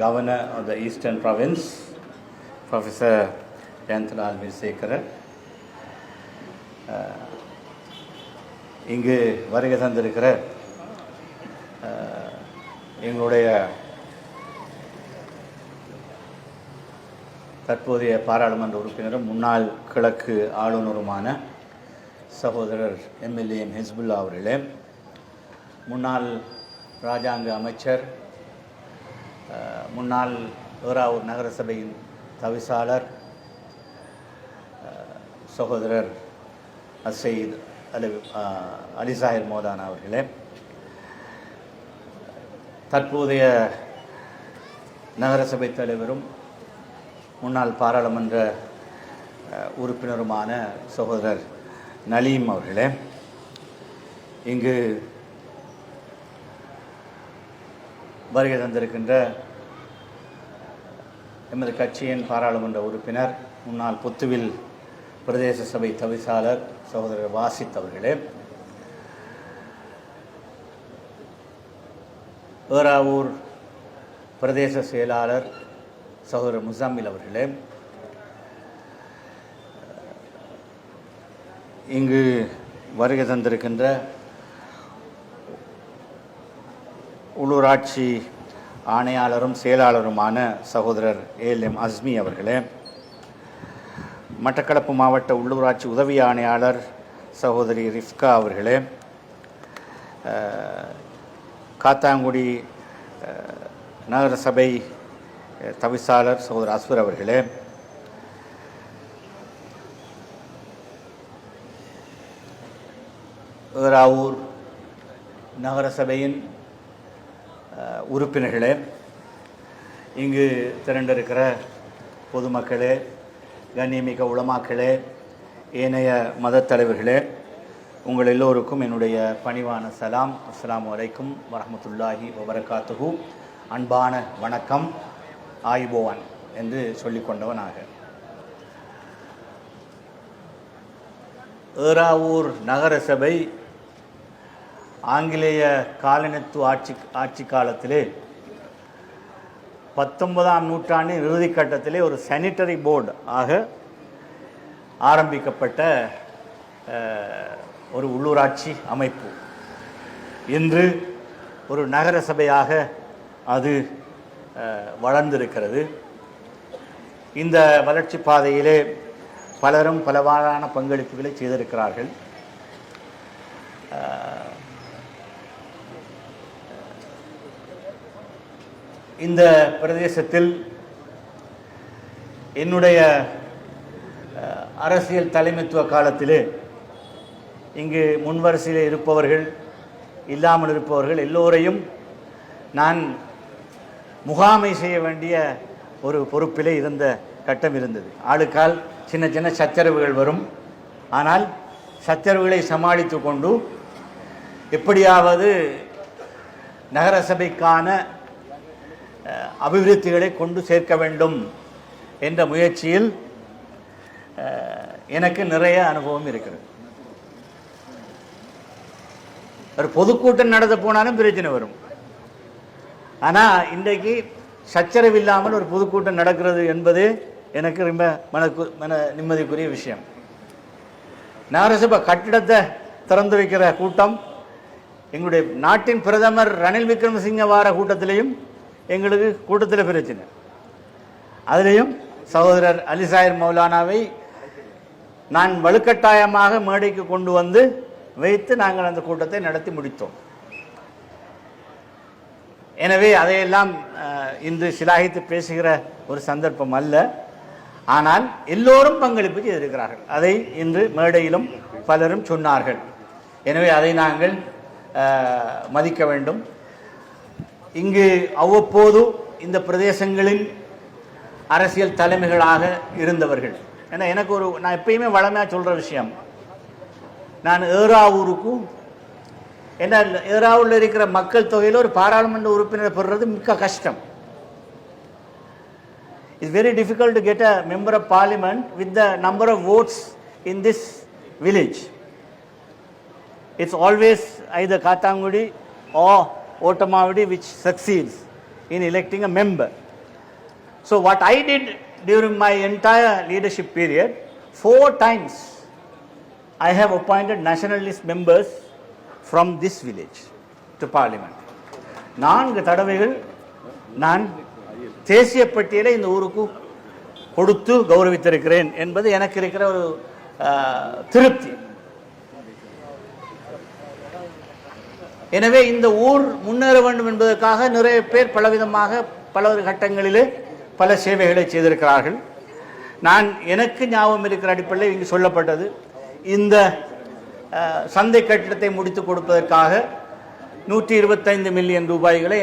Governor of the Eastern Province, Professor Jayantalal Veerasekara, இங்கு வருகை தந்திருக்கிற எங்களுடைய தற்போதைய பாராளுமன்ற உறுப்பினரும் முன்னாள் கிழக்கு ஆளுநருமான சகோதரர் எம்எல்ஏ ஹிஸ்புல்லா அவர்களே, முன்னாள் ராஜாங்க அமைச்சர், முன்னாள் ஏறாவூர் நகரசபையின் தவிசாளர் சகோதரர் அசைத் அலிசாஹிர் மோதானா அவர்களே, தற்போதைய நகரசபை தலைவரும் முன்னாள் பாராளுமன்ற உறுப்பினருமான சகோதரர் நலீம் அவர்களே, இங்கு வருகை தந்திருக்கின்ற எமது கட்சியின் பாராளுமன்ற உறுப்பினர், முன்னாள் புத்துவில் பிரதேச சபை தவிசாளர் சகோதரர் வாசித் அவர்களே, ஏறாவூர் பிரதேச செயலாளர் சகோதரர் முசாமில் அவர்களே, இங்கு வருகை தந்திருக்கின்ற உள்ளூராட்சி ஆணையாளரும் செயலாளருமான சகோதரர் ஏஎல்எம் அஸ்மி அவர்களே, மட்டக்களப்பு மாவட்ட உள்ளூராட்சி உதவி ஆணையாளர் சகோதரி ரிஃப்கா அவர்களே, காத்தாங்குடி நகரசபை தவிசாளர் சகோதரர் அஸ்வர் அவர்களே, ஏறாவூர் நகரசபையின் உறுப்பினர்களே, இங்கு திரண்டிருக்கிற பொதுமக்களே, கண்ணியமிக்க உலமாக்களே, ஏனைய மதத் தலைவர்களே, உங்கள் எல்லோருக்கும் என்னுடைய பணிவான சலாம். அஸ்ஸலாமு அலைக்கும் வரஹ்மத்துல்லாஹி வபரகாத்துஹு. அன்பான வணக்கம், ஆயுபோவான் என்று சொல்லிக்கொண்டவனாக. ஏறாவூர் நகரசபை ஆங்கிலேய காலனித்துவ ஆட்சி காலத்திலே 19ஆம் நூற்றாண்டின் இறுதி கட்டத்திலே ஒரு சானிட்டரி போர்டு ஆக ஆரம்பிக்கப்பட்ட ஒரு உள்ளூராட்சி அமைப்பு. இன்று ஒரு நகர சபையாக அது வளர்ந்திருக்கிறது. இந்த வளர்ச்சி பாதையிலே பலரும் பலவாறான பங்களிப்புகளை செய்திருக்கிறார்கள். இந்த பிரதேசத்தில் என்னுடைய அரசியல் தலைமைத்துவ காலத்திலே இங்கு முன்வரிசையில் இருப்பவர்கள், இல்லாமல் இருப்பவர்கள் எல்லோரையும் நான் முகாமை செய்ய வேண்டிய ஒரு பொறுப்பிலே இருந்த கட்டம் இருந்தது. ஆளுக்கால் சின்ன சின்ன சச்சரவுகள் வரும். ஆனால் சச்சரவுகளை சமாளித்து கொண்டு எப்படியாவது நகரசபைக்கான அபிவிருத்திகளை கொண்டு சேர்க்க வேண்டும் என்ற முயற்சியில் எனக்கு நிறைய அனுபவம் இருக்கிறது. ஒரு பொதுக்கூட்டம் நடத்த போனாலும் பிரச்சனை வரும். ஆனால் இன்றைக்கு சச்சரவு இல்லாமல் ஒரு பொதுக்கூட்டம் நடக்கிறது என்பது எனக்கு ரொம்ப மன நிம்மதிக்குரிய விஷயம். நகரசபை கட்டிடத்தை திறந்து வைக்கிற கூட்டம், எங்களுடைய நாட்டின் பிரதமர் ரணில் விக்ரமசிங்க வார கூட்டத்திலையும் எங்களுக்கு கூட்டத்தில் பிரச்சனை. அதிலையும் சகோதரர் அலிசாஹிர் மௌலானாவை நான் வலுக்கட்டாயமாக மேடைக்கு கொண்டு வந்து வைத்து நாங்கள் அந்த கூட்டத்தை நடத்தி முடித்தோம். எனவே அதையெல்லாம் இன்று சிலாகித்து பேசுகிற ஒரு சந்தர்ப்பம் அல்ல. ஆனால் எல்லோரும் பங்களிப்பு செய்திருக்கிறார்கள். அதை இன்று மேடையிலும் பலரும் சொன்னார்கள். எனவே அதை நாங்கள் மதிக்க வேண்டும். இங்கு அவ்வப்போது இந்த பிரதேசங்களின் அரசியல் தலைமைகளாக இருந்தவர்கள், ஏன்னா எனக்கு நான் எப்பயுமே வளமையாக சொல்கிற விஷயம், நான் ஏறாவூருக்கும் ஏன்னா ஏறாவூரில் இருக்கிற மக்கள் தொகையில் ஒரு பாராளுமன்ற உறுப்பினர் பெறுறது மிக்க கஷ்டம். It's very difficult to get a member of parliament with the number of votes in this village. It's always either Kathangudi or Otamavadi which succeeds in electing a member. So what I did during my entire leadership period, 4 times I have appointed nationalist members from this village to parliament. 4 தடவைகள் நான் தேசிய பட்டியலை இந்த ஊருக்கு கொடுத்து கௌரவித்திருக்கிறேன் என்பது எனக்கு இருக்கிற ஒரு திருப்தி. எனவே இந்த ஊர் முன்னேற வேண்டும் என்பதற்காக நிறைய பேர் பலவிதமாக பல கட்டங்களிலே பல சேவைகளை செய்திருக்கிறார்கள். நான் எனக்கு ஞாபகம் இருக்கிற அடிப்படையில் இங்கு சொல்லப்பட்டது, இந்த சந்தை கட்டிடத்தை முடித்து கொடுப்பதற்காக 125 மில்லியன் ரூபாய்களை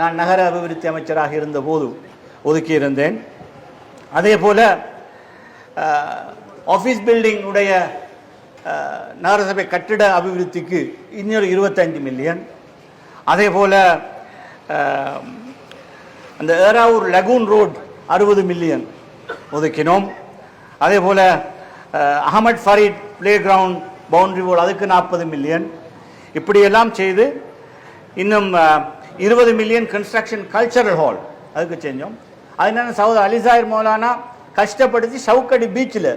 நான் நகர அபிவிருத்தி அமைச்சராக இருந்தபோது ஒதுக்கியிருந்தேன். அதே போல ஆஃபீஸ் பில்டிங் உடைய நகரசபை கட்டிட அபிவிருத்திக்கு இன்னொரு 25 மில்லியன். அதே போல அந்த ஏராவூர் லகூன் ரோட் 60 மில்லியன் ஒதுக்கினோம். அதே போல Ahamed Fareed play ground boundary wall அதுக்கு 40 மில்லியன். இப்படியெல்லாம் செய்து இன்னும் 20 மில்லியன் கன்ஸ்ட்ரக்ஷன் கல்ச்சரல் ஹால் அதுக்கு செஞ்சோம். அது என்னென்ன சகோதரர் அலிசாயர் மௌலானா கஷ்டப்படுத்தி சவுக்கடி பீச்சில்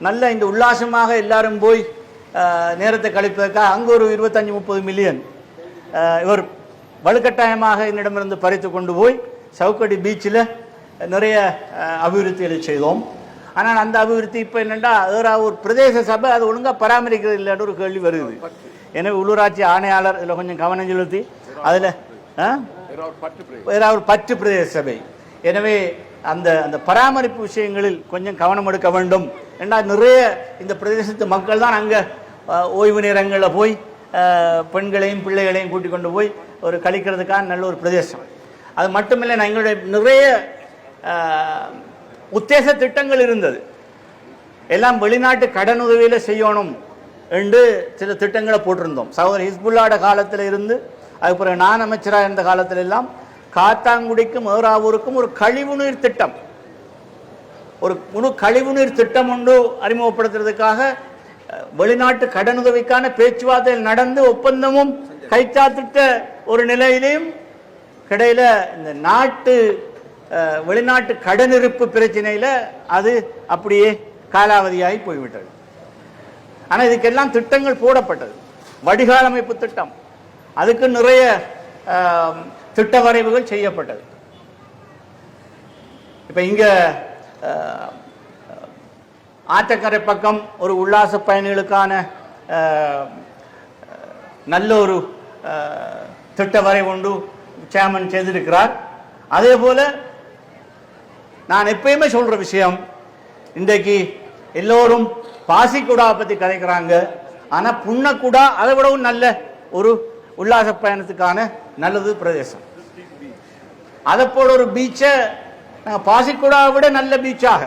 நல்ல இந்த உல்லாசமாக எல்லாரும் போய் நேரத்தை கழிப்பதற்காக அங்கே ஒரு 25-30 மில்லியன் இவர் வலுக்கட்டாயமாக என்னிடமிருந்து பறித்து கொண்டு போய் சவுக்கடி பீச்சில் நிறைய அபிவிருத்திகளை செய்தோம். ஆனால் அந்த அபிவிருத்தி இப்போ என்னென்னா ஒரு பிரதேச சபை அது ஒழுங்காக பராமரிக்கிறது இல்லைன்னு ஒரு கேள்வி வருது. எனவே உள்ளூராட்சி ஆணையாளர் இதில் கொஞ்சம் கவனம் செலுத்தி அதில் ஒரு பற்று பிரதேச சபை, எனவே அந்த அந்த பராமரிப்பு விஷயங்களில் கொஞ்சம் கவனம் எடுக்க வேண்டும். ஏன்னா நிறைய இந்த பிரதேசத்து மக்கள் தான் அங்கே ஓய்வு நேரங்களில் போய் பெண்களையும் பிள்ளைகளையும் கூட்டிக் கொண்டு போய் ஒரு கழிக்கிறதுக்கான நல்ல ஒரு பிரதேசம். அது மட்டுமில்லை, எங்களுடைய நிறைய உத்தேச திட்டங்கள் இருந்தது. எல்லாம் வெளிநாட்டு கடன் உதவியில் செய்யணும் என்று சில திட்டங்களை போட்டிருந்தோம். சகோதரர் ஹிஸ்புல்லாட காலத்தில் இருந்து அதுக்கப்புறம் நான் அமைச்சராக இருந்த காலத்தில் எல்லாம் காத்தாங்குடிக்கும் ஏறாவூருக்கும் ஒரு கழிவுநீர் திட்டம், ஒரு முழு கழிவுநீர் திட்டம் ஒன்று அறிமுகப்படுத்துறதுக்காக வெளிநாட்டு கடனுதவிக்கான பேச்சுவார்த்தைகள் நடந்து ஒப்பந்தமும் கைச்சாத்திட்ட ஒரு நிலையிலையும் கிடையில இந்த நாட்டு வெளிநாட்டு கடன் இருப்பு பிரச்சனையில் அது அப்படியே காலாவதியாகி போய்விட்டது. ஆனால் இதுக்கெல்லாம் திட்டங்கள் போடப்பட்டது. வடிகால் அமைப்பு திட்டம், அதுக்கு நிறைய திட்ட வரைவுகள் செய்யப்பட்டது. இப்போ இங்கே ஆற்றக்கரை பக்கம் ஒரு உல்லாச பயணிகளுக்கான நல்ல ஒரு திட்ட வரைவு ஒன்று சேர்மன் செய்திருக்கிறார். அதே போல நான் எப்பயுமே சொல்ற விஷயம், இன்றைக்கு எல்லோரும் பாசிக்குடாவை பற்றி கதைக்கிறாங்க. ஆனால் புன்னக்குடா அதை விடவும் நல்ல ஒரு உல்லாச பயணத்துக்கான நல்லது பிரதேசம். அதை போல ஒரு பீச்சை நாங்கள் பாசிக்குடாவை விட நல்ல பீச்சாக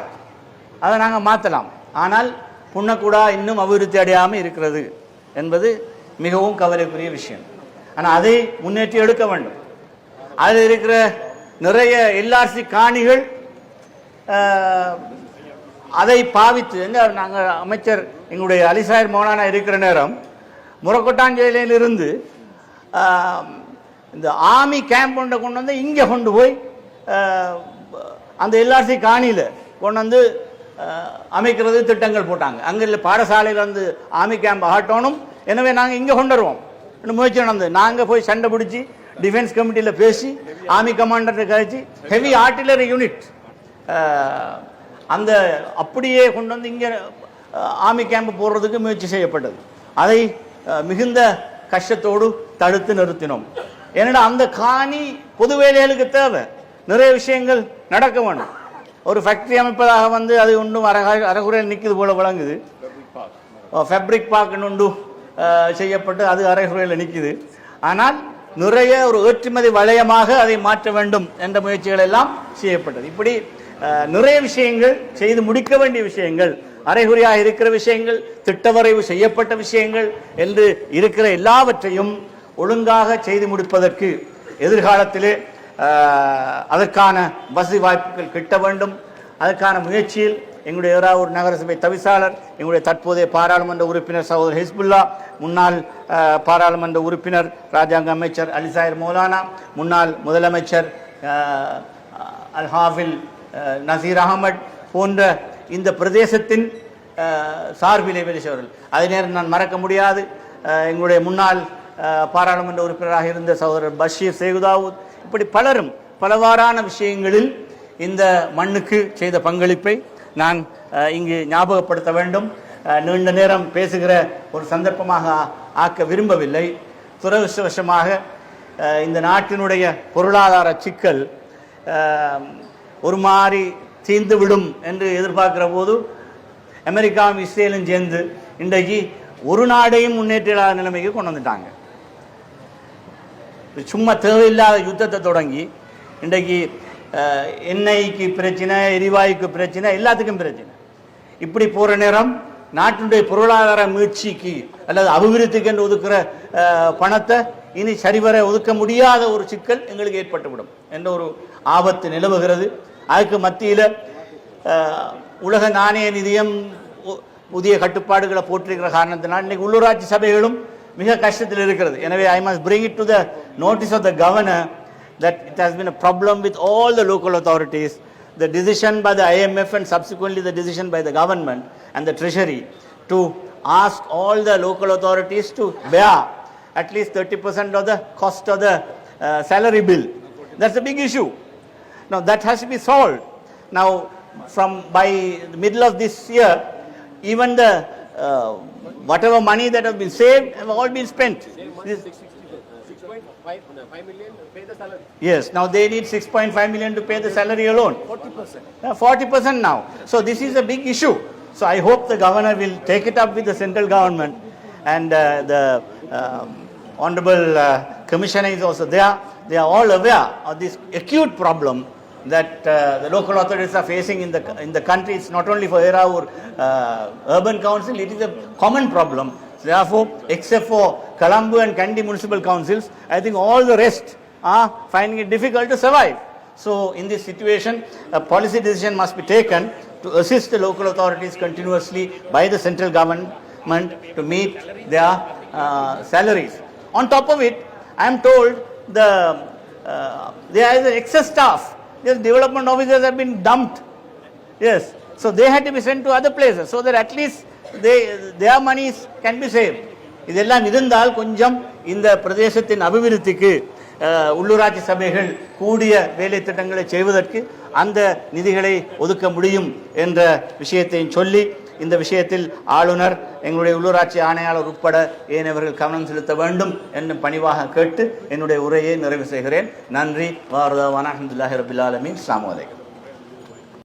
அதை நாங்கள் மாற்றலாம். ஆனால் புன்னக்குடா இன்னும் அபிவிருத்தி அடையாமல் இருக்கிறது என்பது மிகவும் கவலைக்குரிய விஷயம். ஆனால் அதை முன்னேற்றி எடுக்க வேண்டும். அதில் இருக்கிற நிறைய எல்ஆர்சி காணிகள் அதை பாவித்து நாங்கள் அமைச்சர் எங்களுடைய அலிசாயர் மௌலானா இருக்கிற நேரம் முரக்கொட்டாஞ்சேரியிலிருந்து இந்த ஆர்மி கேம்ப் கொண்டு வந்து இங்கே கொண்டு போய் அந்த எல்ஆர்சி காணியில் கொண்டு வந்து அமைக்கிறது திட்டங்கள் போட்டாங்க. அங்கே இல்லை பாடசாலையில் வந்து ஆர்மி கேம்ப் ஆகட்டணும், எனவே நாங்கள் இங்கே கொண்டு வருவோம் முயற்சி நடந்தது. நாங்கள் போய் சண்டை பிடிச்சி டிஃபென்ஸ் கமிட்டியில் பேசி ஆர்மி கமாண்டர்கிட்ட கழிச்சு ஹெவி ஆர்டிலரி யூனிட் அந்த அப்படியே கொண்டு வந்து இங்கே ஆர்மி கேம்ப் போடுறதுக்கு முயற்சி செய்யப்பட்டது. அதை மிகுந்த கஷ்டத்தோடு தடுத்து நிறுத்தினோம். ஏன்னா அந்த காணி பொது வேலைகளுக்கு தேவை, நிறைய விஷயங்கள் நடக்க வேணும். ஒரு ஃபேக்டரி அமைப்பதாக வந்து அது ஒன்றும் அரைகுறையில் நிற்குது போல விளங்குது. ஃபேப்ரிக் பார்க் ஒன்று செய்யப்பட்டு அது அரைகுறையில் நிற்குது. ஆனால் நிறைய ஒரு ஏற்றுமதி வளையமாக அதை மாற்ற வேண்டும் என்ற முயற்சிகள் எல்லாம் செய்யப்பட்டது. இப்படி நிறைய விஷயங்கள் செய்து முடிக்க வேண்டிய விஷயங்கள், அரைகுறையாக இருக்கிற விஷயங்கள், திட்டவரைவு செய்யப்பட்ட விஷயங்கள் என்று இருக்கிற எல்லாவற்றையும் ஒழுங்காக செய்து முடிப்பதற்கு எதிர்காலத்திலே அதற்கான வசதி வாய்ப்புகள் கிட்ட வேண்டும். அதற்கான முயற்சியில் எங்களுடைய ஏறாவூர் நகரசபை தவிசாளர், எங்களுடைய தற்போதைய பாராளுமன்ற உறுப்பினர் சகோதரர் ஹிஸ்புல்லா, முன்னாள் பாராளுமன்ற உறுப்பினர் ராஜாங்க அமைச்சர் அலிசாயர் மௌலானா, முன்னாள் முதலமைச்சர் அல் ஹாஃபில் நசீர் அகமட் போன்ற இந்த பிரதேசத்தின் சார்பிலே பேசியவர்கள். அதே நேரம் நான் மறக்க முடியாது எங்களுடைய முன்னாள் பாராளுமன்ற உறுப்பினராக இருந்த சகோதரர் பஷீர் சேகுதாவூத், இப்படி பலரும் பலவாறான விஷயங்களில் இந்த மண்ணுக்கு செய்த பங்களிப்பை நான் இங்கு ஞாபகப்படுத்த வேண்டும். நீண்ட நேரம் பேசுகிற ஒரு சந்தர்ப்பமாக ஆக்க விரும்பவில்லை. துரதிருஷ்டவசமாக இந்த நாட்டினுடைய பொருளாதார சிக்கல் ஒரு மாதிரி தீர்ந்துவிடும் என்று எதிர்பார்க்கிற போது அமெரிக்காவும் இஸ்ரேலும் சேர்ந்து இன்றைக்கு ஒரு நாடையும் முன்னேற்ற நிலைமைக்கு கொண்டு வந்துட்டாங்க. சும்மா தேவையில்லாத யுத்தத்தை தொடங்கி இன்றைக்கு எண்ணெய்க்கு பிரச்சனை, எரிவாயுக்கு பிரச்சனை, எல்லாத்துக்கும் பிரச்சனை. இப்படி போகிற நேரம் நாட்டினுடைய பொருளாதார மீட்சிக்கு அல்லது அபிவிருத்திக்கு என்று ஒதுக்குற பணத்தை இனி சரிவர ஒதுக்க முடியாத ஒரு சிக்கல் எங்களுக்கு ஏற்பட்டுவிடும் என்ற ஒரு ஆபத்து நிலவுகிறது. அதுக்கு மத்தியில் உலக நாணய நிதியம் புதிய கட்டுப்பாடுகளை போட்டிருக்கிற காரணத்தினால் இன்றைக்கு உள்ளூராட்சி சபைகளும் மிக கஷ்டத்தில் இருக்கிறது. எனவே I must bring it to the notice of the governor that it has been a problem with all the local authorities. The decision by the IMF and subsequently the decision by the government and the treasury to ask all the local authorities to bear at least 30% of the cost of the salary bill. That's a big issue. Now that has to be solved. Now from by the middle of this year, even the whatever money that have been saved have all been spent. 6.5 million to pay the salary. Yes, now they need 6.5 million to pay the salary alone. 40%. 40% now. So this is a big issue. So I hope the governor will take it up with the central government, and the honorable commissioner is also there. They are all aware of this acute problem that the local authorities are facing in the country. It's not only for Eraur urban council, it is a common problem. Therefore, except for Colombo and Kandy municipal councils, I think all the rest are finding it difficult to survive. So in this situation, a policy decision must be taken to assist the local authorities continuously by the central government to meet their salaries. On top of it, I am told there is excess staff. These development officers have been dumped. Yes, so they had to be sent to other places so that at least their monies can be saved. இதெல்லாம் இருந்தால் கொஞ்சம் இந்த பிரதேசத்தின் அபிவிருத்திக்கு உள்ளூராட்சி சபைகள் கூடிய வேலை திட்டங்களை செய்வதற்கு அந்த நிதிகளை ஒதுக்க முடியும் என்ற விஷயத்தையும் சொல்லி, இந்த விஷயத்தில் ஆளுநர், எங்களுடைய உள்ளூராட்சி ஆணையாளர் உட்பட ஏனையவர்கள் கவனம் செலுத்த வேண்டும் என்று பணிவாக கேட்டு என்னுடைய உரையை நிறைவு செய்கிறேன். நன்றி. வாரதாவான அல்ஹம்துலில்லாஹி ரப்பில் ஆலமீன். அஸ்ஸலாமு அலைக்கும்.